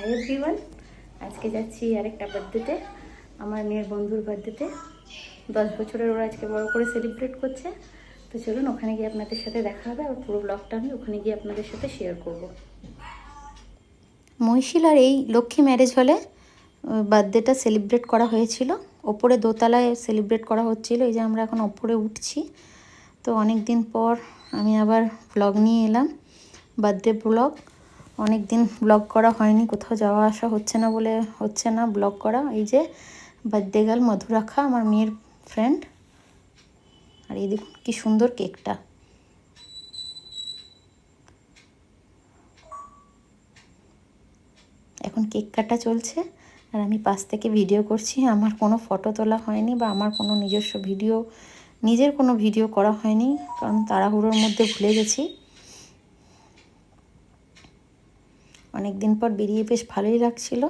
Hi everyone, আজকে যাচ্ছি আরেকটা বার্থডেতে, আমার মেয়ের বন্ধুর বার্থডেতে। 10 বছরের ওরা আজকে বড় করে সেলিব্রেট করছে। তো চলুন ওখানে গিয়ে আপনাদের সাথে দেখা হবে, আর পুরো ব্লগটা আমি ওখানে গিয়ে আপনাদের সাথে শেয়ার করব। মহিশিলার এই লক্ষ্মী ম্যারেজ হলে বার্থডেটা সেলিব্রেট করা হয়েছিল। ওপরে দোতলায় সেলিব্রেট করা হচ্ছিল। এই যে আমরা এখন ওপরে উঠছি। তো অনেক দিন পর আমি আবার ব্লগ নিয়ে এলাম, বার্থডে ব্লগ। অনেক দিন ব্লগ করা হয়নি, কোথাও যাওয়া আসা হচ্ছে না বলে হচ্ছে না ব্লগ করা। এই যে বার্থডে গার্ল মধুরাখা, আমার মেয়ের ফ্রেন্ড। আর এই দেখুন কি সুন্দর কেকটা। এখন কেক কাটা চলছে আর আমি পাশ থেকে ভিডিও করছি। আমার কোনো ফটো তোলা হয়নি বা আমার কোনো নিজস্ব ভিডিও, নিজের কোনো ভিডিও করা হয়নি, কারণ তাড়াহুড়োর মধ্যে ভুলে গেছি। অনেক দিন পর বেরিয়ে বেশ ভালোই লাগছিল।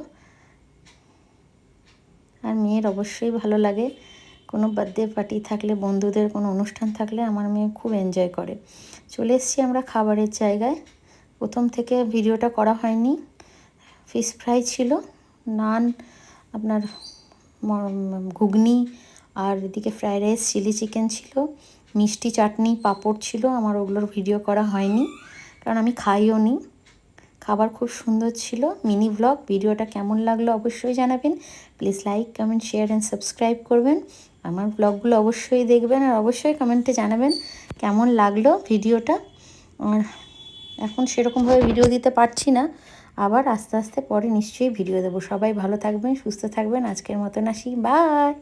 আর মেয়ের অবশ্যই ভালো লাগে, কোনো বার্থডে পার্টি থাকলে, বন্ধুদের কোনো অনুষ্ঠান থাকলে আমার মেয়ে খুব এনজয় করে। চলে এসেছি আমরা খাবারের জায়গায়। প্রথম থেকে ভিডিওটা করা হয়নি। ফিশ ফ্রাই ছিল, নান, আপনার ঘুগনি, আর এদিকে ফ্রাইড রাইস, চিলি চিকেন ছিল, মিষ্টি, চাটনি, পাঁপড় ছিল। আমার ওগুলোর ভিডিও করা হয়নি, কারণ আমি খাইও নি। খাবার খুব সুন্দর ছিল। Mini blog. ভিডিওটা কেমন লাগলো অবশ্যই জানাবেন। Please like, comment, share and subscribe করবেন। আমার ব্লগগুলো অবশ্যই দেখবেন, আর অবশ্যই কমেন্টে জানাবেন কেমন লাগলো ভিডিওটা। আর এখন সেরকমভাবে ভিডিও দিতে পারছি না, আবার আস্তে আস্তে পরে নিশ্চয়ই ভিডিও দেবো। সবাই ভালো থাকবেন, সুস্থ থাকবেন। আজকের মতন আসি, বাই।